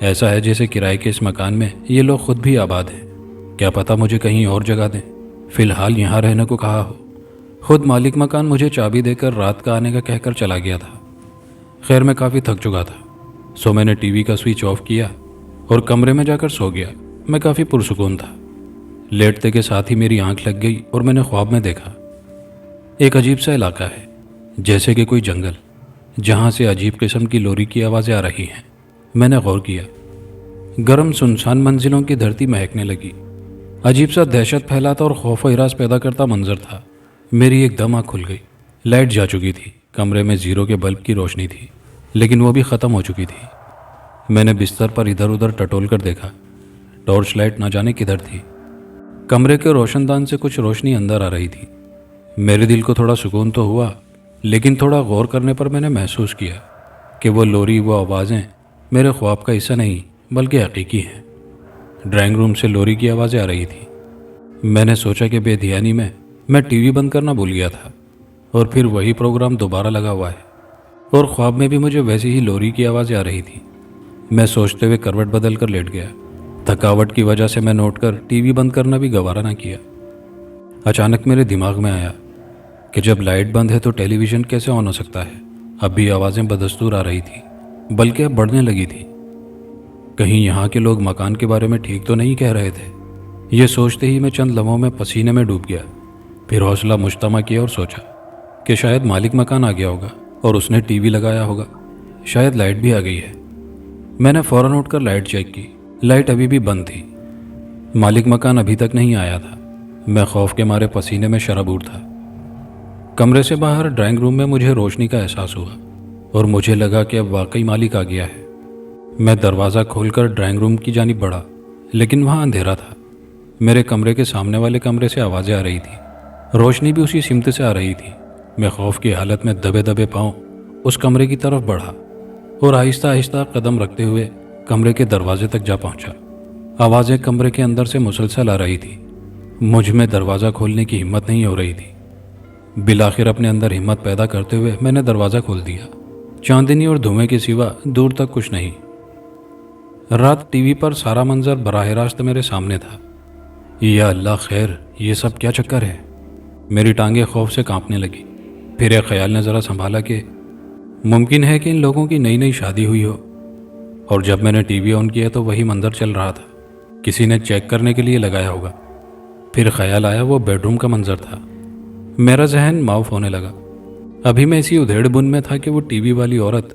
ایسا ہے جیسے کرائے کے اس مکان میں یہ لوگ خود بھی آباد ہیں، کیا پتہ مجھے کہیں اور جگہ دیں، فی الحال یہاں رہنے کو کہا ہو۔ خود مالک مکان مجھے چابی دے کر رات کا آنے کا کہہ کر چلا گیا تھا۔ خیر میں کافی تھک چکا تھا، سو میں نے ٹی وی کا سوئچ آف کیا اور کمرے میں جا کر سو گیا۔ میں کافی پرسکون تھا۔ لیٹتے کے ساتھ ہی میری آنکھ لگ گئی اور میں نے خواب میں دیکھا ایک عجیب سا علاقہ ہے، جیسے کہ کوئی جنگل، جہاں سے عجیب قسم کی لوری کی آوازیں آ رہی ہیں۔ میں نے غور کیا، گرم سنسان منزلوں کی دھرتی مہکنے لگی۔ عجیب سا دہشت پھیلاتا اور خوف و ہراس پیدا کرتا منظر تھا۔ میری ایک دم آنکھ کھل گئی۔ لائٹ جا چکی تھی، کمرے میں زیرو کے بلب کی روشنی تھی، لیکن وہ بھی ختم ہو چکی تھی۔ میں نے بستر پر ادھر ادھر ٹٹول کر دیکھا، ٹارچ لائٹ نہ جانے کدھر تھی۔ کمرے کے روشن دان سے کچھ روشنی اندر آ رہی تھی۔ میرے دل کو تھوڑا سکون تو ہوا، لیکن تھوڑا غور کرنے پر میں نے محسوس کیا کہ وہ لوری، وہ آوازیں میرے خواب کا حصہ نہیں بلکہ حقیقی ہیں۔ ڈرائنگ روم سے لوری کی آوازیں آ رہی تھیں۔ میں نے سوچا کہ بے دھیانی میں ٹی وی بند کرنا بھول گیا تھا، اور پھر وہی پروگرام دوبارہ لگا ہوا ہے، اور خواب میں بھی مجھے ویسی ہی لوری کی آوازیں آ رہی تھیں۔ میں سوچتے ہوئے کروٹ بدل کر لیٹ گیا۔ تھکاوٹ کی وجہ سے میں نے اٹھ کر ٹی وی بند کرنا بھی گوارا نہ کیا۔ اچانک میرے دماغ میں آیا کہ جب لائٹ بند ہے تو ٹیلی ویژن کیسے آن ہو سکتا ہے؟ اب بھی آوازیں بدستور آ رہی تھی، بلکہ اب بڑھنے لگی تھی۔ کہیں یہاں کے لوگ مکان کے بارے میں ٹھیک تو نہیں کہہ رہے تھے؟ یہ سوچتے ہی میں چند لمحوں میں پسینے میں ڈوب گیا۔ پھر حوصلہ مجتمع کیا اور سوچا کہ شاید مالک مکان آ گیا ہوگا اور اس نے ٹی وی لگایا ہوگا، شاید لائٹ بھی آ گئی ہے۔ میں نے فوراً اٹھ کر لائٹ چیک کی، لائٹ ابھی بھی بند تھی۔ مالک مکان ابھی تک نہیں آیا تھا۔ میں خوف کے مارے پسینے میں شرابور تھا۔ کمرے سے باہر ڈرائنگ روم میں مجھے روشنی کا احساس ہوا اور مجھے لگا کہ اب واقعی مالک آ گیا ہے۔ میں دروازہ کھول کر ڈرائنگ روم کی جانب بڑھا، لیکن وہاں اندھیرا تھا۔ میرے کمرے کے سامنے والے کمرے سے آوازیں آ رہی تھی، روشنی بھی اسی سمت سے آ رہی تھی۔ میں خوف کی حالت میں دبے دبے پاؤں اس کمرے کی طرف بڑھا اور آہستہ آہستہ قدم رکھتے ہوئے کمرے کے دروازے تک جا پہنچا۔ آوازیں کمرے کے اندر سے مسلسل آ رہی تھی۔ مجھ میں دروازہ کھولنے کی ہمت نہیں ہو رہی تھی۔ بالآخر اپنے اندر ہمت پیدا کرتے ہوئے میں نے دروازہ کھول دیا۔ چاندنی اور دھوئیں کے سوا دور تک کچھ نہیں۔ رات ٹی وی پر سارا منظر براہ راست میرے سامنے تھا۔ یا اللہ خیر، یہ سب کیا چکر ہے؟ میری ٹانگیں خوف سے کانپنے لگی۔ پھر ایک خیال نے ذرا سنبھالا کہ ممکن ہے کہ ان لوگوں کی نئی نئی شادی ہوئی ہو، اور جب میں نے ٹی وی آن کیا تو وہی منظر چل رہا تھا۔ کسی نے چیک کرنے کے لیے لگایا ہوگا۔ پھر خیال آیا وہ بیڈ روم کا منظر تھا۔ میرا ذہن معاف ہونے لگا۔ ابھی میں اسی ادھیڑ بن میں تھا کہ وہ ٹی وی والی عورت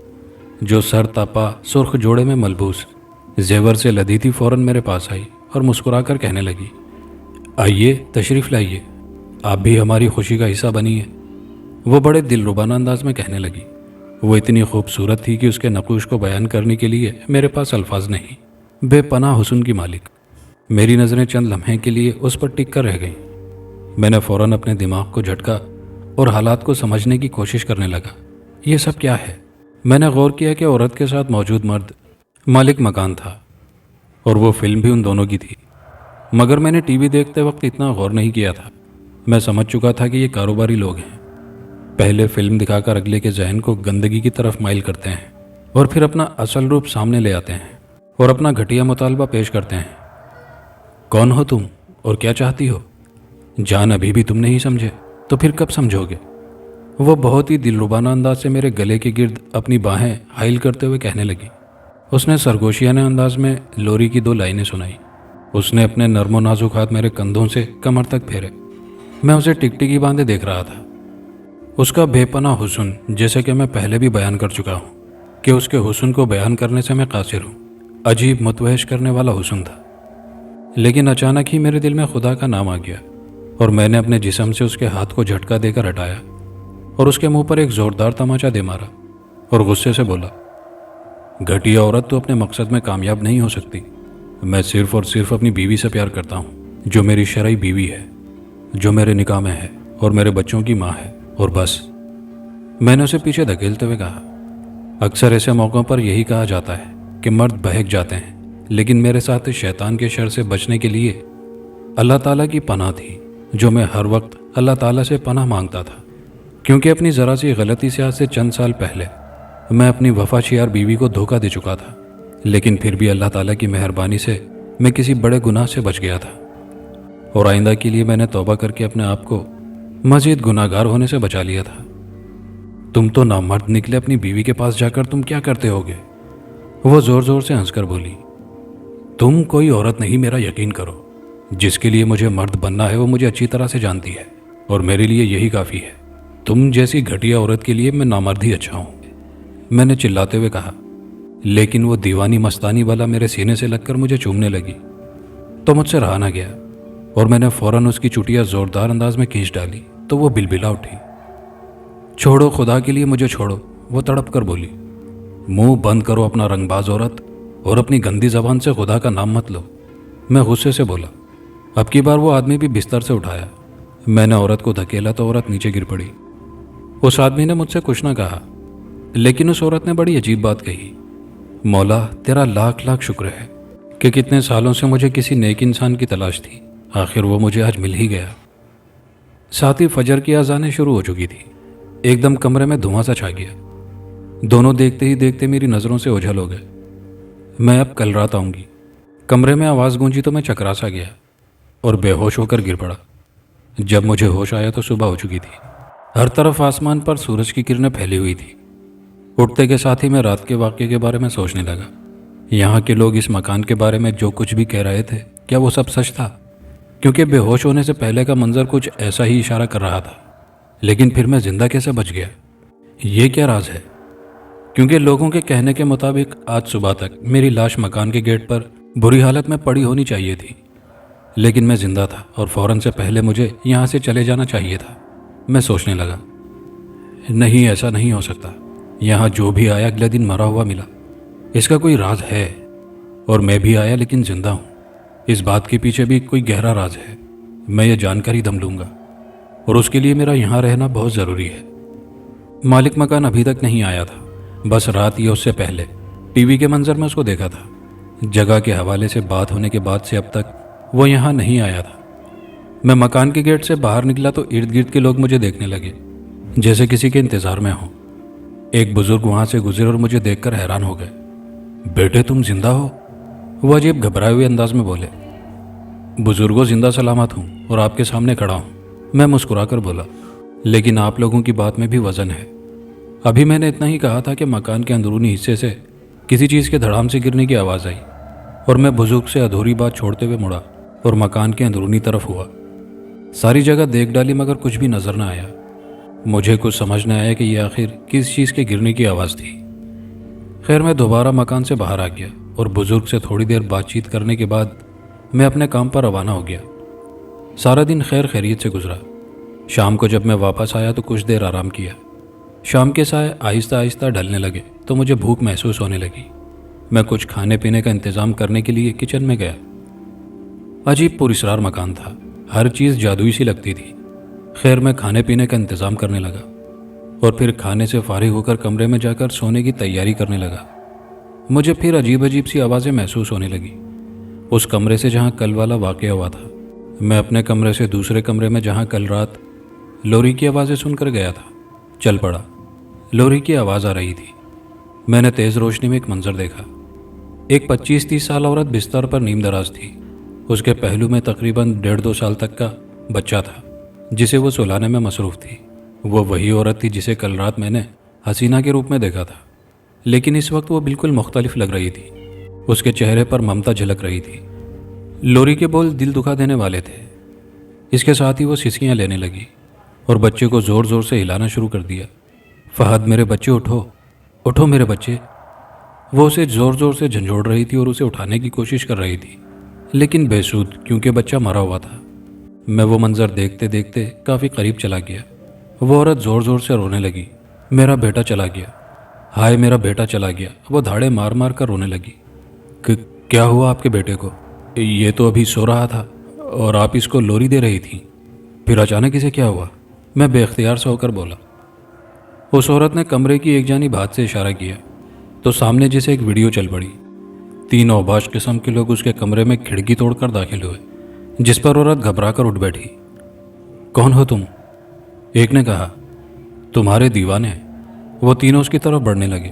جو سر تاپا سرخ جوڑے میں ملبوس زیور سے لدی تھی فوراً میرے پاس آئی اور مسکرا کر کہنے لگی، آئیے تشریف لائیے، آپ بھی ہماری خوشی کا حصہ بنی ہے۔ وہ بڑے دلربانہ انداز میں کہنے لگی۔ وہ اتنی خوبصورت تھی کہ اس کے نقوش کو بیان کرنے کے لیے میرے پاس الفاظ نہیں۔ بے پناہ حسن کی مالک۔ میری نظریں چند لمحے کے لیے اس پر ٹک کر رہ گئیں۔ میں نے فوراً اپنے دماغ کو جھٹکا اور حالات کو سمجھنے کی کوشش کرنے لگا۔ یہ سب کیا ہے؟ میں نے غور کیا کہ عورت کے ساتھ موجود مرد مالک مکان تھا، اور وہ فلم بھی ان دونوں کی تھی، مگر میں نے ٹی وی دیکھتے وقت اتنا غور نہیں کیا تھا۔ میں سمجھ چکا تھا کہ یہ کاروباری لوگ ہیں، پہلے فلم دکھا کر اگلے کے ذہن کو گندگی کی طرف مائل کرتے ہیں اور پھر اپنا اصل روپ سامنے لے آتے ہیں اور اپنا گھٹیا مطالبہ پیش کرتے ہیں۔ کون ہو تم اور کیا چاہتی ہو؟ جان ابھی بھی تم نہیں سمجھے تو پھر کب سمجھو گے؟ وہ بہت ہی دلربانہ انداز سے میرے گلے کے گرد اپنی باہیں حائل کرتے ہوئے کہنے لگی۔ اس نے سرگوشیانہ انداز میں لوری کی 2 لائنیں سنائی۔ اس نے اپنے نرم و نازک ہاتھ میرے کندھوں سے کمر تک پھیرے۔ میں اسے ٹکٹکی باندھے دیکھ رہا تھا۔ اس کا بے پناہ حسن، جیسے کہ میں پہلے بھی بیان کر چکا ہوں کہ اس کے حسن کو بیان کرنے سے میں قاصر ہوں، عجیب متوحش کرنے والا حسن تھا۔ لیکن اچانک ہی میرے دل میں خدا کا نام آ گیا اور میں نے اپنے جسم سے اس کے ہاتھ کو جھٹکا دے کر ہٹایا اور اس کے منہ پر ایک زوردار تماچا دے مارا اور غصے سے بولا، گھٹیا عورت تو اپنے مقصد میں کامیاب نہیں ہو سکتی۔ میں صرف اور صرف اپنی بیوی سے پیار کرتا ہوں، جو میری شرعی بیوی ہے، جو میرے نکاح میں ہے اور میرے بچوں کی ماں ہے، اور بس۔ میں نے اسے پیچھے دھکیلتے ہوئے کہا، اکثر ایسے موقعوں پر یہی کہا جاتا ہے کہ مرد بہک جاتے ہیں، لیکن میرے ساتھ شیطان کے شر سے بچنے کے لیے اللہ تعالیٰ کی پناہ تھی، جو میں ہر وقت اللہ تعالیٰ سے پناہ مانگتا تھا، کیونکہ اپنی ذرا سی غلطی سے آج سے چند سال پہلے میں اپنی وفا شیار بیوی کو دھوکہ دے چکا تھا۔ لیکن پھر بھی اللہ تعالیٰ کی مہربانی سے میں کسی بڑے گناہ سے بچ گیا تھا، اور آئندہ کے لیے میں نے توبہ کر کے اپنے آپ کو مزید گناہ گار ہونے سے بچا لیا تھا۔ تم تو نامرد نکلے، اپنی بیوی کے پاس جا کر تم کیا کرتے ہوگے؟ وہ زور زور سے ہنس کر بولی، تم کوئی عورت نہیں، میرا یقین کرو، جس کے لیے مجھے مرد بننا ہے وہ مجھے اچھی طرح سے جانتی ہے، اور میرے لیے یہی کافی ہے۔ تم جیسی گھٹیا عورت کے لیے میں نامرد ہی اچھا ہوں، میں نے چلاتے ہوئے کہا۔ لیکن وہ دیوانی مستانی والا میرے سینے سے لگ کر مجھے چومنے لگی تو مجھ سے رہا نہ گیا، اور میں نے فوراً اس کی چٹیا زوردار انداز میں کھینچ ڈالی تو وہ بلبلا اٹھی۔ چھوڑو، خدا کے لیے مجھے چھوڑو، وہ تڑپ کر بولی۔ منہ بند کرو اپنا رنگ باز عورت، اور اپنی گندی زبان سے خدا کا نام مت لو، میں غصے سے بولا۔ اب کی بار وہ آدمی بھی بستر سے اٹھایا، میں نے عورت کو دھکیلا تو عورت نیچے گر پڑی۔ اس آدمی نے مجھ سے کچھ نہ کہا، لیکن اس عورت نے بڑی عجیب بات کہی، مولا تیرا لاکھ لاکھ شکر ہے کہ کتنے سالوں سے مجھے کسی نیک انسان کی تلاش تھی، آخر وہ مجھے آج مل ہی گیا۔ ساتھ ہی فجر کی اذانیں شروع ہو چکی تھی۔ ایک دم کمرے میں دھواں سا چھا گیا، دونوں دیکھتے ہی دیکھتے میری نظروں سے اوجھل ہو گئے۔ میں اب کل رات آؤں گی۔ کمرے میں آواز گونجی تو میں چکرا سا گیا اور بے ہوش ہو کر گر پڑا۔ جب مجھے ہوش آیا تو صبح ہو چکی تھی، ہر طرف آسمان پر سورج کی کرنیں پھیلی ہوئی تھی۔ اٹھتے کے ساتھ ہی میں رات کے واقعے کے بارے میں سوچنے لگا۔ یہاں کے لوگ اس مکان کے بارے میں جو کچھ بھی کہہ رہے تھے، کیا وہ سب سچ تھا؟ کیونکہ بے ہوش ہونے سے پہلے کا منظر کچھ ایسا ہی اشارہ کر رہا تھا، لیکن پھر میں زندہ کیسے بچ گیا؟ یہ کیا راز ہے؟ کیونکہ لوگوں کے کہنے کے مطابق آج صبح تک میری لاش مکان کے گیٹ پر بری حالت میں پڑی ہونی چاہیے تھی، لیکن میں زندہ تھا اور فوراً سے پہلے مجھے یہاں سے چلے جانا چاہیے تھا۔ میں سوچنے لگا، نہیں، ایسا نہیں ہو سکتا، یہاں جو بھی آیا اگلے دن مرا ہوا ملا، اس کا کوئی راز ہے، اور میں بھی آیا لیکن زندہ ہوں، اس بات کے پیچھے بھی کوئی گہرا راز ہے۔ میں یہ جان کر ہی دم لوں گا، اور اس کے لیے میرا یہاں رہنا بہت ضروری ہے۔ مالک مکان ابھی تک نہیں آیا تھا، بس رات یا اس سے پہلے ٹی وی کے منظر میں اس کو دیکھا تھا۔ جگہ کے حوالے سے بات ہونے کے بعد سے اب تک وہ یہاں نہیں آیا تھا۔ میں مکان کے گیٹ سے باہر نکلا تو ارد گرد کے لوگ مجھے دیکھنے لگے، جیسے کسی کے انتظار میں ہوں۔ ایک بزرگ وہاں سے گزرے اور مجھے دیکھ کر حیران ہو گئے۔ بیٹے تم زندہ ہو؟ وہ عجیب گھبرائے ہوئے انداز میں بولے۔ بزرگوں، زندہ سلامت ہوں اور آپ کے سامنے کھڑا ہوں، میں مسکرا کر بولا، لیکن آپ لوگوں کی بات میں بھی وزن ہے۔ ابھی میں نے اتنا ہی کہا تھا کہ مکان کے اندرونی حصے سے کسی چیز کے دھڑام سے گرنے کی آواز آئی، اور میں بزرگ سے ادھوری بات چھوڑتے ہوئے مڑا اور مکان کے اندرونی طرف ہوا۔ ساری جگہ دیکھ ڈالی مگر کچھ بھی نظر نہ آیا۔ مجھے کچھ سمجھ نہ آیا کہ یہ آخر کس چیز کے گرنے کی آواز تھی۔ خیر، میں دوبارہ مکان سے باہر آ گیا اور بزرگ سے تھوڑی دیر بات چیت کرنے کے بعد میں اپنے کام پر روانہ ہو گیا۔ سارا دن خیر خیریت سے گزرا۔ شام کو جب میں واپس آیا تو کچھ دیر آرام کیا۔ شام کے سائے آہستہ آہستہ ڈھلنے لگے تو مجھے بھوک محسوس ہونے لگی۔ میں کچھ کھانے پینے کا انتظام کرنے کے لیے کچن میں گیا۔ عجیب پراسرار مکان تھا، ہر چیز جادوئی سی لگتی تھی۔ خیر، میں کھانے پینے کا انتظام کرنے لگا اور پھر کھانے سے فارغ ہو کر کمرے میں جا کر سونے کی تیاری کرنے لگا۔ مجھے پھر عجیب عجیب سی آوازیں محسوس ہونے لگی۔ اس کمرے سے جہاں کل والا واقعہ ہوا تھا، میں اپنے کمرے سے دوسرے کمرے میں جہاں کل رات لوری کی آوازیں سن کر گیا تھا چل پڑا۔ لوری کی آواز آ رہی تھی۔ میں نے تیز روشنی میں ایک منظر دیکھا۔ ایک 25-30 سال عورت بستر پر نیم دراز تھی۔ اس کے پہلو میں تقریباً 1.5-2 سال تک کا بچہ تھا جسے وہ سلانے میں مصروف تھی۔ وہ وہی عورت تھی جسے کل رات میں نے حسینہ کے روپ میں دیکھا تھا، لیکن اس وقت وہ بالکل مختلف لگ رہی تھی۔ اس کے چہرے پر ممتا جھلک رہی تھی۔ لوری کے بول دل دکھا دینے والے تھے۔ اس کے ساتھ ہی وہ سسکیاں لینے لگی اور بچے کو زور زور سے ہلانا شروع کر دیا۔ فہد، میرے بچے، اٹھو اٹھو میرے بچے۔ وہ اسے زور زور سے جھنجھوڑ رہی تھی اور اسے اٹھانے کی کوشش کر رہی تھی، لیکن بے سود، کیونکہ بچہ مرا ہوا تھا۔ میں وہ منظر دیکھتے دیکھتے کافی قریب چلا گیا۔ وہ عورت زور زور سے رونے لگی۔ میرا بیٹا چلا گیا، ہائے میرا بیٹا چلا گیا۔ وہ دھاڑے مار مار کر رونے لگی۔ کیا ہوا آپ کے بیٹے کو؟ یہ تو ابھی سو رہا تھا اور آپ اس کو لوری دے رہی تھی، پھر اچانک اسے کیا ہوا؟ میں بے اختیار سے ہو کر بولا۔ اس عورت نے کمرے کی ایک جانب ہاتھ سے اشارہ کیا تو سامنے جسے ایک ویڈیو چل پڑی۔ 3 اوباش قسم کے لوگ اس کے کمرے میں کھڑکی توڑ کر داخل ہوئے، جس پر عورت گھبرا کر اٹھ بیٹھی۔ کون ہو تم؟ ایک نے کہا۔ تمہارے دیوانے۔ وہ تینوں اس کی طرف بڑھنے لگے۔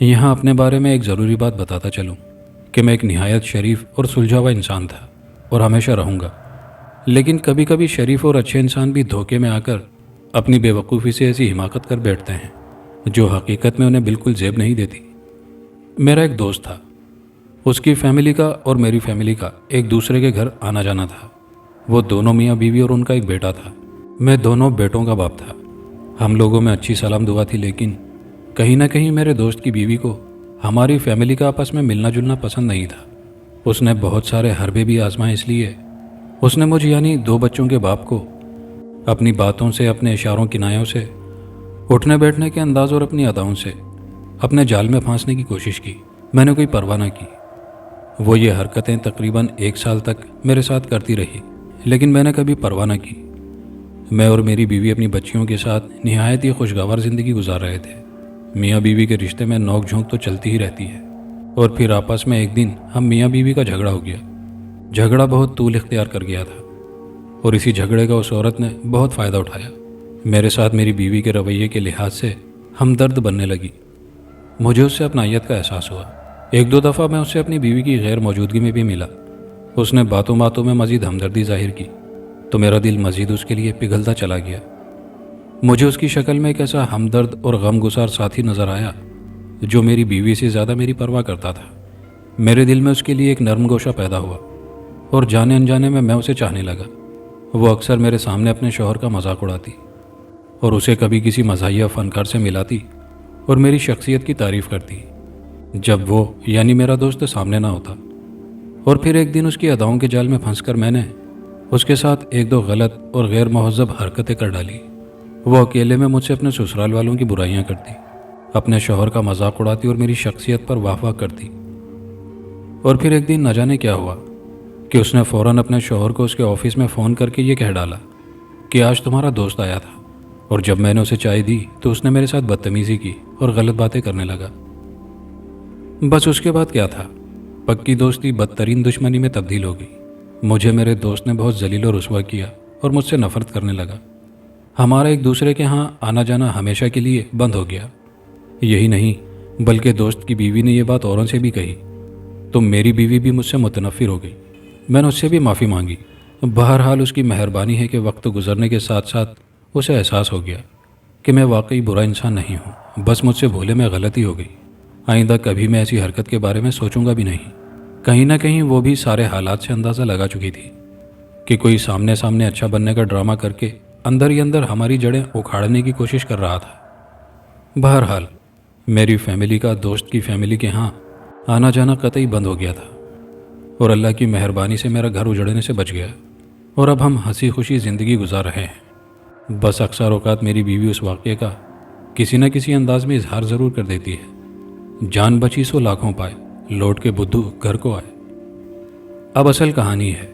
یہاں اپنے بارے میں ایک ضروری بات بتاتا چلوں کہ میں ایک نہایت شریف اور سلجھا ہوا انسان تھا اور ہمیشہ رہوں گا، لیکن کبھی کبھی شریف اور اچھے انسان بھی دھوکے میں آ کر اپنی بے وقوفی سے ایسی حماقت کر بیٹھتے ہیں جو حقیقت میں انہیں بالکل زیب نہیں دیتی۔ میرا ایک دوست تھا، اس کی فیملی کا اور میری فیملی کا ایک دوسرے کے گھر آنا جانا تھا۔ وہ دونوں میاں بیوی اور ان کا ایک بیٹا تھا۔ میں دونوں بیٹوں کا باپ تھا۔ ہم لوگوں میں اچھی سلام دعا تھی، لیکن کہیں نہ کہیں میرے دوست کی بیوی کو ہماری فیملی کا آپس میں ملنا جلنا پسند نہیں تھا۔ اس نے بہت سارے حربے بھی آزمائے، اس لیے اس نے مجھ یعنی 2 بچوں کے باپ کو اپنی باتوں سے، اپنے اشاروں کنایوں سے، اٹھنے بیٹھنے کے انداز اور اپنی اداؤں سے اپنے جال میں پھانسنے کی کوشش کی۔ میں نے کوئی پرواہ نہ کی۔ وہ یہ حرکتیں تقریباً 1 سال تک میرے ساتھ کرتی رہی، لیکن میں نے کبھی پرواہ نہ کی۔ میں اور میری بیوی اپنی بچیوں کے ساتھ نہایت ہی خوشگوار زندگی گزار رہے تھے۔ میاں بیوی کے رشتے میں نوک جھونک تو چلتی ہی رہتی ہے، اور پھر آپس میں ایک دن ہم میاں بیوی کا جھگڑا ہو گیا۔ جھگڑا بہت طول اختیار کر گیا تھا، اور اسی جھگڑے کا اس عورت نے بہت فائدہ اٹھایا۔ میرے ساتھ میری بیوی کے رویے کے لحاظ سے ہمدرد بننے لگی۔ مجھے اس سے اپنائیت کا احساس ہوا۔ 1-2 دفعہ میں اس سے اپنی بیوی کی غیر موجودگی میں بھی ملا۔ اس نے باتوں باتوں میں مزید ہمدردی ظاہر کی تو میرا دل مزید اس کے لیے پگھلتا چلا گیا۔ مجھے اس کی شکل میں ایک ایسا ہمدرد اور غم گسار ساتھی نظر آیا جو میری بیوی سے زیادہ میری پرواہ کرتا تھا۔ میرے دل میں اس کے لیے ایک نرم گوشہ پیدا ہوا، اور جانے انجانے میں اسے چاہنے لگا۔ وہ اکثر میرے سامنے اپنے شوہر کا مذاق اڑاتی اور اسے کبھی کسی مزاحیہ فنکار سے ملاتی اور میری شخصیت کی تعریف کرتی جب وہ یعنی میرا دوست سامنے نہ ہوتا۔ اور پھر ایک دن اس کی اداؤں کے جال میں پھنس کر میں نے اس کے ساتھ 1-2 غلط اور غیر مہذب حرکتیں کر ڈالی۔ وہ اکیلے میں مجھ سے اپنے سسرال والوں کی برائیاں کرتی، اپنے شوہر کا مذاق اڑاتی اور میری شخصیت پر واہ واہ کرتی۔ اور پھر ایک دن نہ جانے کیا ہوا کہ اس نے فوراً اپنے شوہر کو اس کے آفس میں فون کر کے یہ کہہ ڈالا کہ آج تمہارا دوست آیا تھا، اور جب میں نے اسے چائے دی تو اس نے میرے ساتھ بدتمیزی کی اور غلط باتیں کرنے لگا۔ بس اس کے بعد کیا تھا، پکی دوستی بدترین دشمنی میں تبدیل ہو گئی۔ مجھے میرے دوست نے بہت ذلیل و رسوا کیا اور مجھ سے نفرت کرنے لگا۔ ہمارا ایک دوسرے کے ہاں آنا جانا ہمیشہ کے لیے بند ہو گیا۔ یہی نہیں بلکہ دوست کی بیوی نے یہ بات اوروں سے بھی کہی تو میری بیوی بھی مجھ سے متنفر ہو گئی۔ میں نے اس سے بھی معافی مانگی۔ بہرحال اس کی مہربانی ہے کہ وقت گزرنے کے ساتھ ساتھ اسے احساس ہو گیا کہ میں واقعی برا انسان نہیں ہوں، بس مجھ سے بھولے میں غلطی ہو گئی۔ آئندہ کبھی میں ایسی حرکت کے بارے میں سوچوں گا بھی نہیں۔ کہیں نہ کہیں وہ بھی سارے حالات سے اندازہ لگا چکی تھی کہ کوئی سامنے سامنے اچھا بننے کا ڈرامہ کر کے اندر ہی اندر ہماری جڑیں اکھاڑنے کی کوشش کر رہا تھا۔ بہرحال میری فیملی کا دوست کی فیملی کے ہاں آنا جانا قطعی بند ہو گیا تھا، اور اللہ کی مہربانی سے میرا گھر اجڑنے سے بچ گیا، اور اب ہم ہنسی خوشی زندگی گزار رہے ہیں۔ بس اکثر اوقات میری بیوی اس واقعے کا کسی نہ کسی انداز میں اظہار ضرور کر دیتی ہے، جان بچی سو لاکھوں پائے، لوٹ کے بدھو گھر کو آئے۔ اب اصل کہانی ہے۔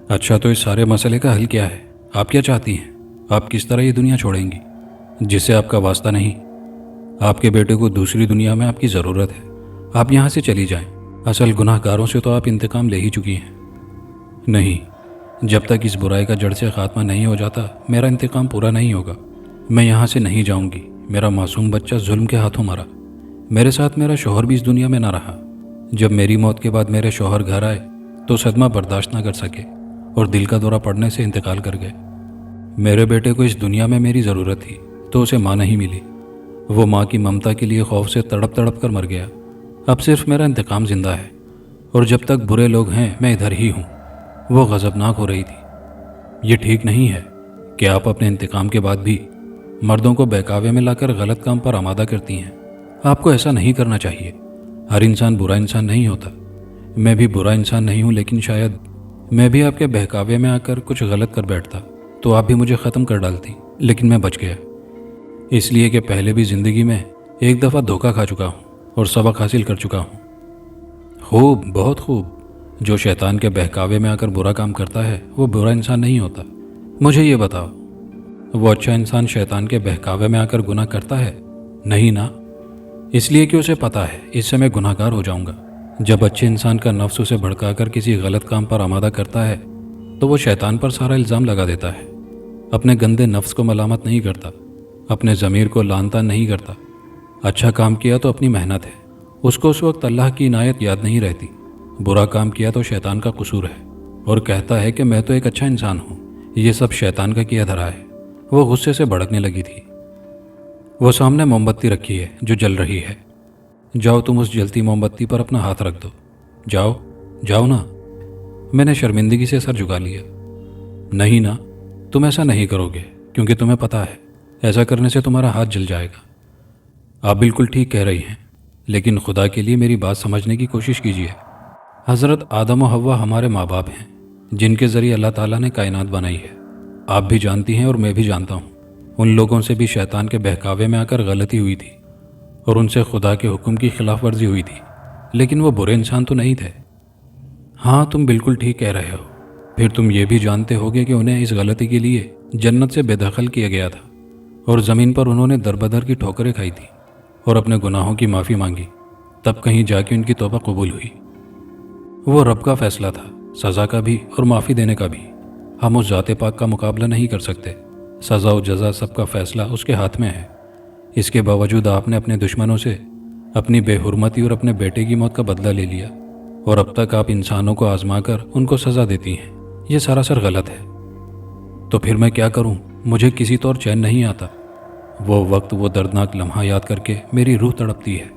اچھا تو اس سارے مسئلے کا حل کیا ہے؟ آپ کیا چاہتی ہیں؟ آپ کس طرح یہ دنیا چھوڑیں گی جس سے آپ کا واسطہ نہیں؟ آپ کے بیٹے کو دوسری دنیا میں آپ کی ضرورت ہے، آپ یہاں سے چلی جائیں۔ اصل گناہ گاروں سے تو آپ انتقام لے ہی چکی ہیں۔ نہیں، جب تک اس برائی کا جڑ سے خاتمہ نہیں ہو جاتا میرا انتقام پورا نہیں ہوگا۔ میں یہاں سے نہیں جاؤں گی۔ میرا معصوم بچہ ظلم کے ہاتھوں مرا، میرے ساتھ میرا شوہر بھی اس دنیا میں نہ رہا۔ جب میری موت کے بعد میرے شوہر گھر آئے تو صدمہ برداشت نہ کر سکے اور دل کا دورہ پڑنے سے انتقال کر گئے۔ میرے بیٹے کو اس دنیا میں میری ضرورت تھی تو اسے ماں نہیں ملی۔ وہ ماں کی ممتا کے لیے خوف سے تڑپ تڑپ کر مر گیا۔ اب صرف میرا انتقام زندہ ہے، اور جب تک برے لوگ ہیں میں ادھر ہی ہوں۔ وہ غضبناک ہو رہی تھی۔ یہ ٹھیک نہیں ہے کہ آپ اپنے انتقام کے بعد بھی مردوں کو بہکاوے میں لا کر غلط کام پر آمادہ کرتی ہیں۔ آپ کو ایسا نہیں کرنا چاہیے۔ ہر انسان برا انسان نہیں ہوتا۔ میں بھی برا انسان نہیں ہوں، لیکن شاید میں بھی آپ کے بہکاوے میں آ کر کچھ غلط کر بیٹھتا تو آپ بھی مجھے ختم کر ڈالتی، لیکن میں بچ گیا، اس لیے کہ پہلے بھی زندگی میں ایک دفعہ دھوکہ کھا چکا ہوں اور سبق حاصل کر چکا ہوں۔ خوب، بہت خوب۔ جو شیطان کے بہکاوے میں آ کر برا کام کرتا ہے وہ برا انسان نہیں ہوتا۔ مجھے یہ بتاؤ، وہ اچھا انسان شیطان کے بہکاوے میں آ کر گناہ کرتا ہے؟ نہیں نا، اس لیے کہ اسے پتہ ہے اس سے میں گناہ گار ہو جاؤں گا۔ جب اچھے انسان کا نفس اسے بھڑکا کر کسی غلط کام پر آمادہ کرتا ہے تو وہ شیطان پر سارا الزام لگا دیتا ہے، اپنے گندے نفس کو ملامت نہیں کرتا، اپنے ضمیر کو لعنتاں نہیں کرتا، اچھا کام کیا تو اپنی محنت ہے، اس کو اس وقت اللہ کی عنایت یاد نہیں رہتی۔ برا کام کیا تو شیطان کا قصور ہے، اور کہتا ہے کہ میں تو ایک اچھا انسان ہوں، یہ سب شیطان کا کیا دھرا ہے۔ وہ غصے سے بھڑکنے لگی تھی۔ وہ سامنے موم بتی رکھی ہے جو جل رہی ہے۔ جاؤ تم اس جلتی موم بتی پر اپنا ہاتھ رکھ دو، جاؤ جاؤ نا۔ میں نے شرمندگی سے سر جھکا لیا۔ نہیں نا، تم ایسا نہیں کرو گے، کیونکہ تمہیں پتہ ہے ایسا کرنے سے تمہارا ہاتھ جل جائے گا۔ آپ بالکل ٹھیک کہہ رہی ہیں، لیکن خدا کے لیے میری بات سمجھنے کی کوشش کیجیے۔ حضرت آدم و حوا ہمارے ماں باپ ہیں، جن کے ذریعے اللہ تعالیٰ نے کائنات بنائی ہے۔ آپ بھی جانتی ہیں اور میں بھی جانتا ہوں، ان لوگوں سے بھی شیطان کے بہکاوے میں آ کر غلطی ہوئی تھی، اور ان سے خدا کے حکم کی خلاف ورزی ہوئی تھی، لیکن وہ برے انسان تو نہیں تھے۔ ہاں، تم بالکل ٹھیک کہہ رہے ہو۔ پھر تم یہ بھی جانتے ہوگے کہ انہیں اس غلطی کے لیے جنت سے بے دخل کیا گیا تھا، اور زمین پر انہوں نے در بدر کی ٹھوکریں کھائی تھی اور اپنے گناہوں کی معافی مانگی، تب کہیں جا کے ان کی توبہ قبول ہوئی۔ وہ رب کا فیصلہ تھا، سزا کا بھی اور معافی دینے کا بھی۔ ہم اس ذات پاک کا مقابلہ نہیں کر سکتے، سزا و جزا سب کا فیصلہ اس کے ہاتھ میں ہے۔ اس کے باوجود آپ نے اپنے دشمنوں سے اپنی بے حرمتی اور اپنے بیٹے کی موت کا بدلہ لے لیا، اور اب تک آپ انسانوں کو آزما کر ان کو سزا دیتی ہیں۔ یہ سراسر غلط ہے۔ تو پھر میں کیا کروں؟ مجھے کسی طور چین نہیں آتا۔ وہ وقت، وہ دردناک لمحہ یاد کر کے میری روح تڑپتی ہے۔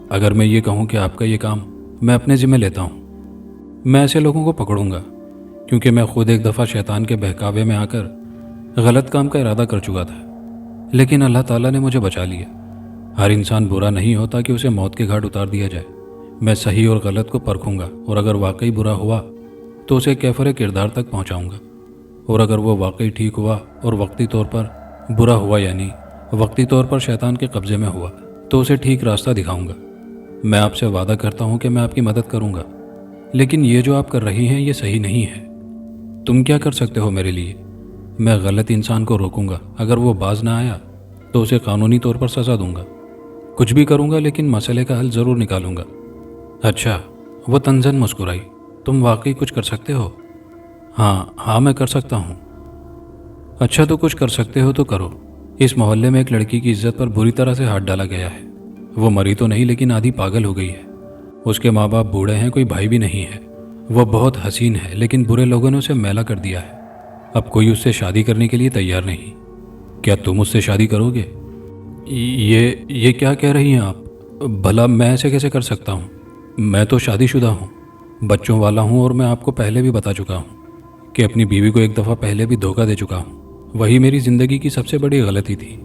اگر میں یہ کہوں کہ آپ کا یہ کام میں اپنے ذمہ لیتا ہوں، میں ایسے لوگوں کو پکڑوں گا، کیونکہ میں خود ایک دفعہ شیطان کے بہکاوے میں آ کر غلط کام کا ارادہ کر چکا تھا، لیکن اللہ تعالیٰ نے مجھے بچا لیا۔ ہر انسان برا نہیں ہوتا کہ اسے موت کے گھاٹ اتار دیا جائے۔ میں صحیح اور غلط کو پرکھوں گا، اور اگر واقعی برا ہوا تو اسے کیفر کردار تک پہنچاؤں گا، اور اگر وہ واقعی ٹھیک ہوا اور وقتی طور پر برا ہوا، یعنی وقتی طور پر شیطان کے قبضے میں ہوا، تو اسے ٹھیک راستہ دکھاؤں گا۔ میں آپ سے وعدہ کرتا ہوں کہ میں آپ کی مدد کروں گا، لیکن یہ جو آپ کر رہی ہیں یہ صحیح نہیں ہے۔ تم کیا کر سکتے ہو میرے لیے؟ میں غلط انسان کو روکوں گا، اگر وہ باز نہ آیا تو اسے قانونی طور پر سزا دوں گا۔ کچھ بھی کروں گا، لیکن مسئلے کا حل ضرور نکالوں گا۔ اچھا، وہ تنزن مسکرائی۔ تم واقعی کچھ کر سکتے ہو؟ ہاں میں کر سکتا ہوں۔ اچھا، تو کچھ کر سکتے ہو تو کرو۔ اس محلے میں ایک لڑکی کی عزت پر بری طرح سے ہاتھ ڈالا گیا ہے۔ وہ مری تو نہیں، لیکن آدھی پاگل ہو گئی ہے۔ اس کے ماں باپ بوڑھے ہیں، کوئی بھائی بھی نہیں ہے۔ وہ بہت حسین ہے، لیکن برے لوگوں نے اسے میلا کر دیا ہے۔ اب کوئی اس سے شادی کرنے کے لیے تیار نہیں۔ کیا تم اس سے شادی کرو گے؟ یہ کیا کہہ رہی ہیں آپ؟ بھلا میں ایسے کیسے کر سکتا ہوں؟ میں تو شادی شدہ ہوں، بچوں والا ہوں، اور میں آپ کو پہلے بھی بتا چکا ہوں کہ اپنی بیوی کو ایک دفعہ پہلے بھی دھوکہ دے چکا ہوں۔ وہی میری زندگی کی سب سے بڑی غلطی تھی۔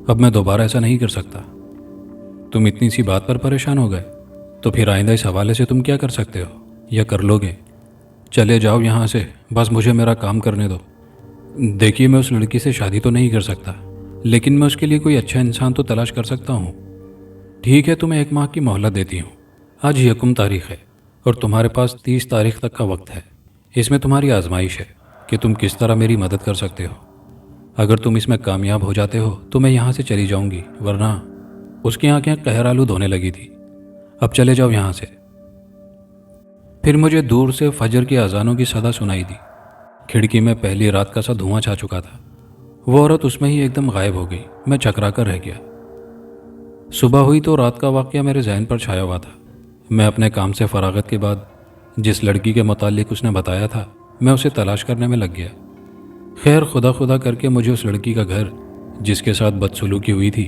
اب میں دوبارہ ایسا نہیں کر سکتا۔ تم اتنی سی بات پر پریشان ہو گئے؟ تو پھر آئندہ اس حوالے سے تم کیا کر سکتے ہو یا کر لو گے؟ چلے جاؤ یہاں سے، بس مجھے میرا کام کرنے دو۔ دیکھیے، میں اس لڑکی سے شادی تو نہیں کر سکتا، لیکن میں اس کے لیے کوئی اچھا انسان تو تلاش کر سکتا ہوں۔ ٹھیک ہے، تمہیں 1 ماہ کی مہلت دیتی ہوں۔ آج 1 تاریخ ہے اور تمہارے پاس 30 تاریخ تک کا وقت ہے۔ اس میں تمہاری آزمائش ہے کہ تم کس طرح میری مدد کر سکتے ہو۔ اگر تم اس میں کامیاب ہو جاتے ہو تو میں یہاں سے چلی جاؤں گی، ورنہ… اس کی آنکھیں قہر آلود ہونے لگی تھی۔ اب چلے جاؤ یہاں سے۔ پھر مجھے دور سے فجر کی اذانوں کی صدا سنائی دی۔ کھڑکی میں پہلی رات کا سا دھواں چھا چکا تھا۔ وہ عورت اس میں ہی ایک دم غائب ہو گئی۔ میں چکرا کر رہ گیا۔ صبح ہوئی تو رات کا واقعہ میرے ذہن پر چھایا ہوا تھا۔ میں اپنے کام سے فراغت کے بعد جس لڑکی کے متعلق اس نے بتایا تھا، میں اسے تلاش کرنے میں لگ گیا۔ خیر، خدا خدا کر کے مجھے اس لڑکی کا گھر، جس کے ساتھ بدسلوکی ہوئی تھی،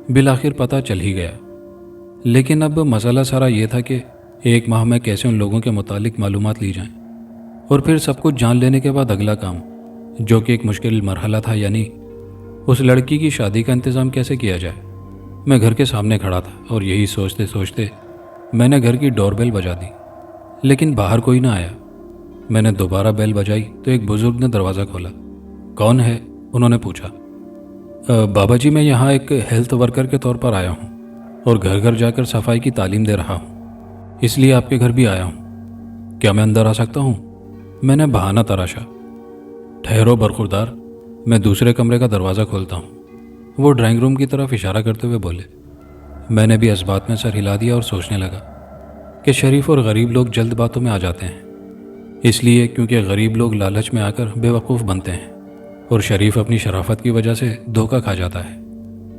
بالآخر پتہ چل ہی گیا۔ لیکن اب مسئلہ سارا یہ تھا کہ 1 ماہ میں کیسے ان لوگوں کے متعلق معلومات لی جائیں، اور پھر سب کچھ جان لینے کے بعد اگلا کام، جو کہ ایک مشکل مرحلہ تھا، یعنی اس لڑکی کی شادی کا انتظام کیسے کیا جائے۔ میں گھر کے سامنے کھڑا تھا اور یہی سوچتے سوچتے میں نے گھر کی ڈور بیل بجا دی، لیکن باہر کوئی نہ آیا۔ میں نے دوبارہ بیل بجائی تو ایک بزرگ نے دروازہ کھولا۔ کون ہے؟ انہوں نے پوچھا۔ بابا جی، میں یہاں ایک ہیلتھ ورکر کے طور پر آیا ہوں اور گھر گھر جا کر صفائی کی تعلیم دے رہا ہوں، اس لیے آپ کے گھر بھی آیا ہوں۔ کیا میں اندر آ سکتا ہوں؟ میں نے بہانہ تراشا۔ ٹھہرو برخوردار، میں دوسرے کمرے کا دروازہ کھولتا ہوں، وہ ڈرائنگ روم کی طرف اشارہ کرتے ہوئے بولے۔ میں نے بھی اس بات میں سر ہلا دیا اور سوچنے لگا کہ شریف اور غریب لوگ جلد باتوں میں آ جاتے ہیں، اس لیے کیونکہ غریب لوگ لالچ میں آ کر بے وقوف بنتے ہیں، اور شریف اپنی شرافت کی وجہ سے دھوکہ کھا جاتا ہے۔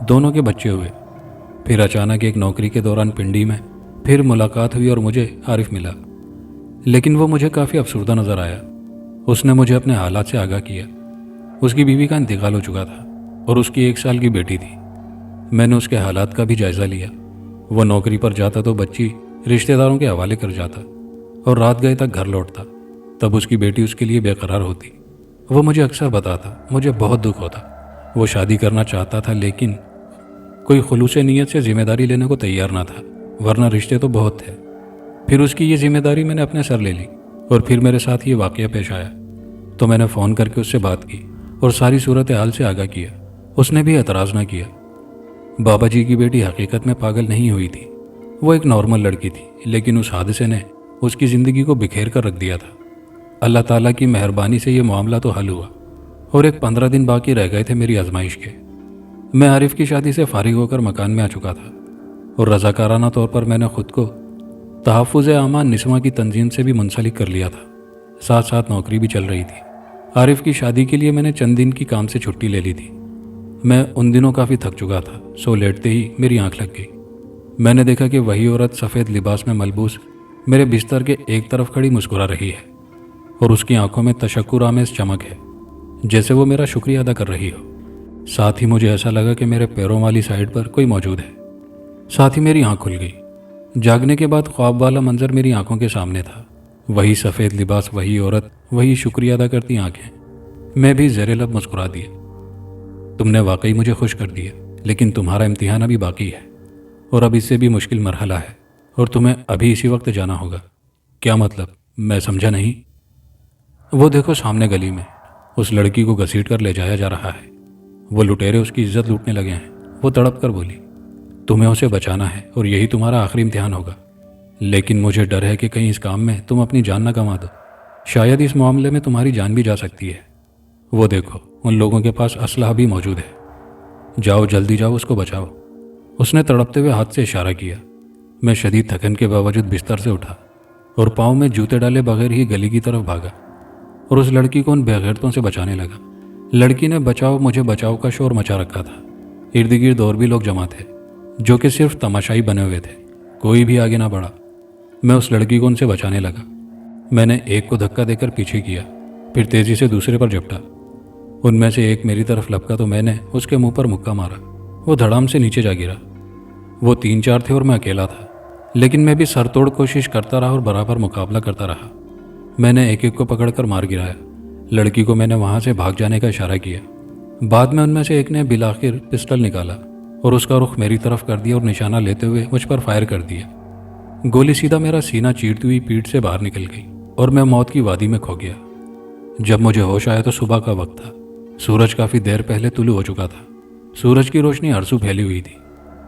دونوں کے بچے ہوئے۔ پھر اچانک ایک نوکری کے دوران پنڈی میں پھر ملاقات ہوئی اور مجھے عارف ملا، لیکن وہ مجھے کافی افسردہ نظر آیا۔ اس نے مجھے اپنے حالات سے آگاہ کیا۔ اس کی بیوی کا انتقال ہو چکا تھا اور اس کی 1 سال کی بیٹی تھی۔ میں نے اس کے حالات کا بھی جائزہ لیا۔ وہ نوکری پر جاتا تو بچی رشتہ داروں کے حوالے کر جاتا اور رات گئے تک گھر لوٹتا، تب اس کی بیٹی اس کے لیے بے قرار ہوتی۔ وہ مجھے اکثر بتاتا، مجھے بہت دکھ ہوتا۔ وہ شادی کرنا چاہتا تھا لیکن کوئی خلوص نیت سے ذمہ داری لینے کو تیار نہ تھا، ورنہ رشتے تو بہت تھے۔ پھر اس کی یہ ذمہ داری میں نے اپنے سر لے لی اور پھر میرے ساتھ یہ واقعہ پیش آیا تو میں نے فون کر کے اس سے بات کی اور ساری صورتحال سے آگاہ کیا۔ اس نے بھی اعتراض نہ کیا۔ بابا جی کی بیٹی حقیقت میں پاگل نہیں ہوئی تھی، وہ ایک نارمل لڑکی تھی، لیکن اس حادثے نے اس کی زندگی کو بکھیر کر رکھ دیا تھا۔ اللہ تعالیٰ کی مہربانی سے یہ معاملہ تو حل ہوا اور ایک 15 دن باقی رہ گئے تھے میری آزمائش کے۔ میں عارف کی شادی سے فارغ ہو کر مکان میں آ چکا تھا اور رضاکارانہ طور پر میں نے خود کو تحفظ امان نسواں کی تنظیم سے بھی منسلک کر لیا تھا۔ ساتھ ساتھ نوکری بھی چل رہی تھی۔ عارف کی شادی کے لیے میں نے چند دن کی کام سے چھٹی لے لی تھی۔ میں ان دنوں کافی تھک چکا تھا، سو لیٹتے ہی میری آنکھ لگ گئی۔ میں نے دیکھا کہ وہی عورت سفید لباس میں ملبوس میرے بستر کے ایک طرف کھڑی مسکرا رہی ہے اور اس کی آنکھوں میں تشکر آمیز چمک ہے، جیسے وہ میرا شکریہ ادا کر رہی ہو۔ ساتھ ہی مجھے ایسا لگا کہ میرے پیروں والی سائڈ پر کوئی موجود ہے۔ ساتھ ہی میری آنکھ کھل گئی۔ جاگنے کے بعد خواب والا منظر میری آنکھوں کے سامنے تھا۔ وہی سفید لباس، وہی عورت، وہی شکریہ ادا کرتی آنکھیں۔ میں بھی زیر لب مسکرا دیا۔ تم نے واقعی مجھے خوش کر دیا، لیکن تمہارا امتحان ابھی باقی ہے اور اب اس سے بھی مشکل مرحلہ ہے اور تمہیں ابھی اسی وقت جانا ہوگا۔ کیا مطلب؟ میں سمجھا نہیں۔ وہ دیکھو سامنے گلی میں اس لڑکی کو گھسیٹ کر لے جایا جا رہا ہے۔ وہ لٹیرے اس کی عزت لوٹنے لگے ہیں۔ وہ تڑپ کر بولی، تمہیں اسے بچانا ہے اور یہی تمہارا آخری امتحان ہوگا، لیکن مجھے ڈر ہے کہ کہیں اس کام میں تم اپنی جان نہ گنوا دو۔ شاید اس معاملے میں تمہاری جان بھی جا سکتی ہے۔ وہ دیکھو ان لوگوں کے پاس اسلحہ بھی موجود ہے، جاؤ جلدی جاؤ، اس کو بچاؤ۔ اس نے تڑپتے ہوئے ہاتھ سے اشارہ کیا۔ میں شدید تھکن کے باوجود بستر سے اٹھا اور پاؤں میں جوتے ڈالے بغیر ہی گلی کی طرف بھاگا اور اس لڑکی کو ان بےغیرتوں سے بچانے لگا۔ لڑکی نے بچاؤ مجھے بچاؤ کا شور مچا رکھا تھا۔ ارد گرد اور بھی لوگ جمع تھے جو کہ صرف تماشائی بنے ہوئے تھے، کوئی بھی آگے نہ بڑھا۔ میں اس لڑکی کو ان سے بچانے لگا۔ میں نے ایک کو دھکا دے کر پیچھے کیا، پھر تیزی سے دوسرے پر جھپٹا۔ ان میں سے ایک میری طرف لپکا تو میں نے اس کے منہ پر مکہ مارا۔ وہ دھڑام سے نیچے جا گرا۔ وہ 3-4 تھے اور میں اکیلا تھا، لیکن میں بھی سر توڑ کوشش کرتا رہا اور برابر مقابلہ کرتا رہا۔ میں نے ایک ایک کو پکڑ کر مار گرایا۔ لڑکی کو میں نے وہاں سے بھاگ جانے کا اشارہ کیا۔ بعد میں ان میں سے ایک نے بالآخر پسٹل نکالا اور اس کا رخ میری طرف کر دیا اور نشانہ لیتے ہوئے مجھ پر فائر کر دیا۔ گولی سیدھا میرا سینہ چیرتی ہوئی پیٹھ سے باہر نکل گئی اور میں موت کی وادی میں کھو گیا۔ جب مجھے ہوش آیا تو صبح کا وقت تھا۔ سورج کافی دیر پہلے طلوع ہو چکا تھا۔ سورج کی روشنی ہرسو پھیلی ہوئی تھی۔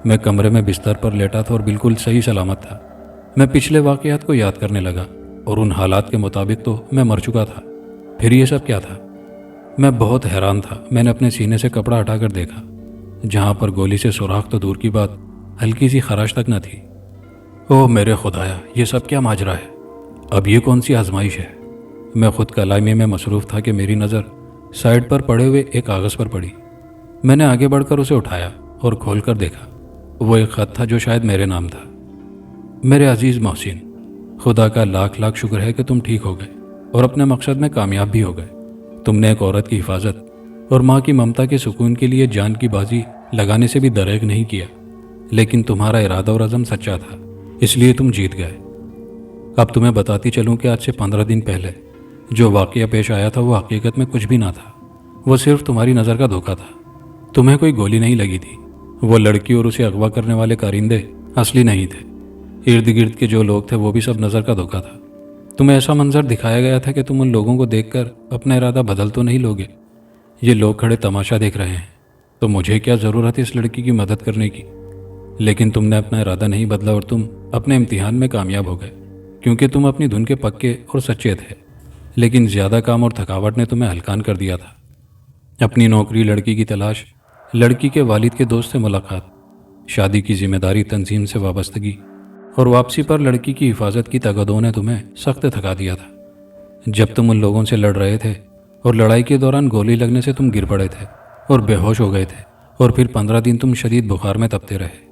میں کمرے میں بستر پر لیٹا تھا اور بالکل صحیح سلامت تھا۔ میں پچھلے واقعات کو یاد کرنے لگا اور ان حالات کے مطابق تو میں مر چکا تھا۔ پھر یہ سب کیا تھا؟ میں بہت حیران تھا۔ میں نے اپنے سینے سے کپڑا ہٹا کر دیکھا، جہاں پر گولی سے سوراخ تو دور کی بات، ہلکی سی خراش تک نہ تھی۔ اوہ میرے خدایا، یہ سب کیا ماجرا ہے؟ اب یہ کون سی آزمائش ہے؟ میں خود کلامی میں مصروف تھا کہ میری نظر سائڈ پر پڑے ہوئے ایک کاغذ پر پڑی۔ میں نے آگے بڑھ کر اسے اٹھایا اور کھول کر دیکھا۔ وہ ایک خط تھا جو شاید میرے نام تھا۔ میرے عزیز محسن، خدا کا لاکھ لاکھ شکر ہے کہ تم ٹھیک ہو گئے اور اپنے مقصد میں کامیاب بھی ہو گئے۔ تم نے ایک عورت کی حفاظت اور ماں کی ممتا کے سکون کے لیے جان کی بازی لگانے سے بھی دریغ نہیں کیا، لیکن تمہارا ارادہ اور عزم سچا تھا، اس لیے تم جیت گئے۔ اب تمہیں بتاتی چلوں کہ آج سے 15 دن پہلے جو واقعہ پیش آیا تھا وہ حقیقت میں کچھ بھی نہ تھا، وہ صرف تمہاری نظر کا دھوکہ تھا۔ تمہیں کوئی گولی نہیں لگی تھی۔ وہ لڑکی اور اسے اغوا کرنے والے کارندے اصلی نہیں تھے۔ ارد گرد کے جو لوگ تھے وہ بھی سب نظر کا دھوکہ تھا۔ تمہیں ایسا منظر دکھایا گیا تھا کہ تم ان لوگوں کو دیکھ کر اپنا ارادہ بدل تو نہیں لوگے۔ یہ لوگ کھڑے تماشا دیکھ رہے ہیں تو مجھے کیا ضرورت ہے اس لڑکی کی مدد کرنے کی؟ لیکن تم نے اپنا ارادہ نہیں بدلا اور تم اپنے امتحان میں کامیاب ہو گئے، کیونکہ تم اپنی دھن کے پکے اور سچے تھے۔ لیکن زیادہ کام اور تھکاوٹ نے تمہیں ہلکان کر دیا تھا۔ اپنی نوکری، لڑکی کی تلاش، لڑکی کے والد کے دوست سے ملاقات، شادی کی ذمہ داری، تنظیم سے وابستگی اور واپسی پر لڑکی کی حفاظت کی تگدوں نے تمہیں سخت تھکا دیا تھا۔ جب تم ان لوگوں سے لڑ رہے تھے اور لڑائی کے دوران گولی لگنے سے تم گر پڑے تھے اور بے ہوش ہو گئے تھے اور پھر 15 دن تم شدید بخار میں تپتے رہے۔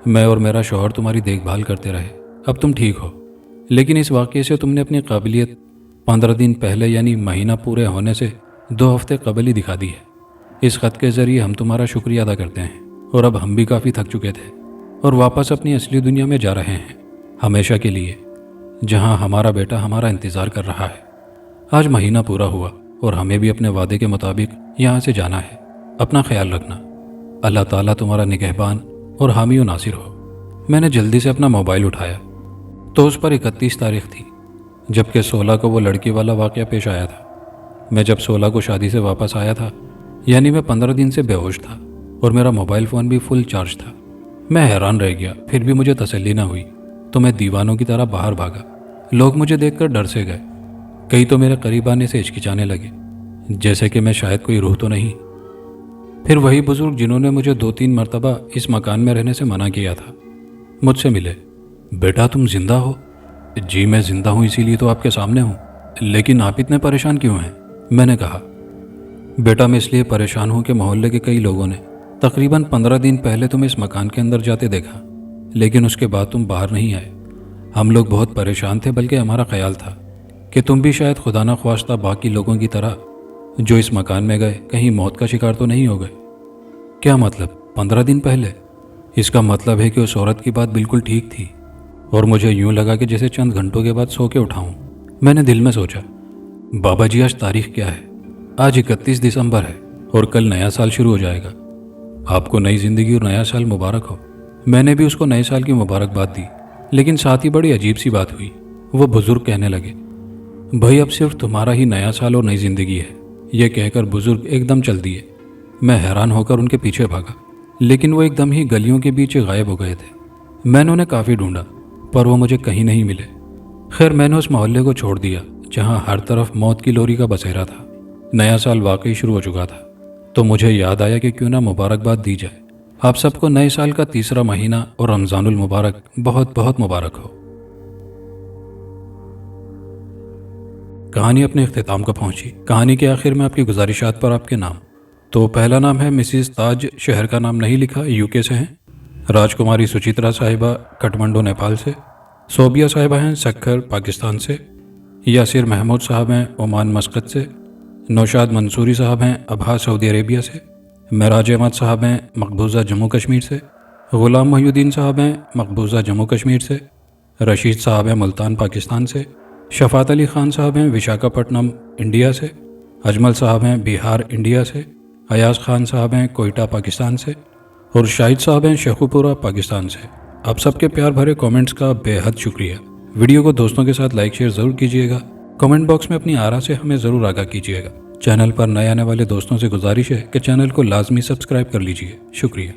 میں اور میرا شوہر تمہاری دیکھ بھال کرتے رہے۔ اب تم ٹھیک ہو، لیکن اس واقعے سے تم نے اپنی قابلیت 15 دن پہلے یعنی مہینہ پورے ہونے سے 2 ہفتے قبل ہی دکھا دی ہے۔ اس خط کے ذریعے ہم تمہارا شکریہ ادا کرتے ہیں، اور اب ہم بھی کافی تھک چکے تھے اور واپس اپنی اصلی دنیا میں جا رہے ہیں، ہمیشہ کے لیے، جہاں ہمارا بیٹا ہمارا انتظار کر رہا ہے۔ آج مہینہ پورا ہوا اور ہمیں بھی اپنے وعدے کے مطابق یہاں سے جانا ہے۔ اپنا خیال رکھنا۔ اللہ تعالیٰ تمہارا نگہبان اور حامی و ناصر ہو۔ میں نے جلدی سے اپنا موبائل اٹھایا تو اس پر 31 تاریخ تھی، جبکہ 16 کو وہ لڑکی والا واقعہ پیش آیا تھا۔ میں جب 16 کو شادی سے واپس آیا تھا، یعنی میں 15 دن سے بے ہوش تھا اور میرا موبائل فون بھی فل چارج تھا۔ میں حیران رہ گیا، پھر بھی مجھے تسلی نہ ہوئی تو میں دیوانوں کی طرح باہر بھاگا۔ لوگ مجھے دیکھ کر ڈر سے گئے، کئی تو میرے قریب آنے سے ہچکچانے لگے، جیسے کہ میں شاید کوئی روح تو نہیں۔ پھر وہی بزرگ جنہوں نے مجھے 2-3 مرتبہ اس مکان میں رہنے سے منع کیا تھا مجھ سے ملے۔ بیٹا تم زندہ ہو؟ جی میں زندہ ہوں، اسی لیے تو آپ کے سامنے ہوں، لیکن آپ اتنے پریشان کیوں ہیں؟ میں نے کہا، بیٹا میں اس لیے پریشان ہوں کہ محلے کے کئی لوگوں نے تقریباً 15 دن پہلے تمہیں اس مکان کے اندر جاتے دیکھا، لیکن اس کے بعد تم باہر نہیں آئے۔ ہم لوگ بہت پریشان تھے، بلکہ ہمارا خیال تھا کہ تم بھی شاید خدا نخواستہ باقی لوگوں کی طرح جو اس مکان میں گئے کہیں موت کا شکار تو نہیں ہو گئے۔ کیا مطلب 15 دن پہلے؟ اس کا مطلب ہے کہ اس عورت کی بات بالکل ٹھیک تھی اور مجھے یوں لگا کہ جیسے چند گھنٹوں کے بعد سو کے اٹھاؤں۔ میں نے دل میں سوچا، بابا جی آج تاریخ کیا ہے؟ آج 31 دسمبر ہے اور کل نیا سال شروع ہو جائے گا۔ آپ کو نئی زندگی اور نیا سال مبارک ہو۔ میں نے بھی اس کو نئے سال کی مبارکباد دی، لیکن ساتھ ہی بڑی عجیب سی بات ہوئی۔ وہ بزرگ کہنے لگے، بھائی اب صرف تمہارا ہی نیا سال اور نئی زندگی ہے۔ یہ کہہ کر بزرگ ایک دم چل دیے۔ میں حیران ہو کر ان کے پیچھے بھاگا، لیکن وہ ایک دم ہی گلیوں کے بیچ غائب ہو گئے تھے۔ میں نے انہیں کافی ڈھونڈا پر وہ مجھے کہیں نہیں ملے۔ خیر میں نے اس محلے کو چھوڑ دیا جہاں ہر طرف موت کی لوری کا بسیرا تھا۔ نیا سال واقعی شروع ہو چکا تھا تو مجھے یاد آیا کہ کیوں نہ مبارکباد دی جائے۔ آپ سب کو نئے سال کا تیسرا مہینہ اور رمضان المبارک بہت بہت مبارک ہو۔ کہانی اپنے اختتام کو پہنچی۔ کہانی کے آخر میں آپ کی گزارشات پر آپ کے نام۔ تو پہلا نام ہے مسز تاج، شہر کا نام نہیں لکھا، UK سے ہیں۔ راج کماری سچترا صاحبہ کٹھمنڈو نیپال سے۔ صوبیہ صاحبہ ہیں سکھر پاکستان سے۔ یاسر محمود صاحب ہیں عمان مسقط سے۔ نوشاد منصوری صاحب ہیں ابہا سعودی عربیہ سے۔ معراج احمد صاحب ہیں مقبوضہ جموں کشمیر سے۔ غلام محی الدین صاحب ہیں مقبوضہ جموں کشمیر سے۔ رشید صاحب ہیں ملتان پاکستان سے۔ شفاعت علی خان صاحب ہیں وشاکھاپٹنم انڈیا سے۔ اجمل صاحب ہیں بہار انڈیا سے۔ ایاز خان صاحب ہیں کوئٹہ پاکستان سے۔ اور شاہد صاحب ہیں شیخوپورہ پاکستان سے۔ آپ سب کے پیار بھرے کامنٹس کا بے حد شکریہ۔ ویڈیو کو دوستوں کے ساتھ لائک شیئر ضرور کیجیے گا۔ کامنٹ باکس میں اپنی آرا سے ہمیں ضرور آگاہ کیجیے گا۔ چینل پر نئے آنے والے دوستوں سے گزارش ہے کہ چینل کو لازمی سبسکرائب کر لیجیے۔ شکریہ۔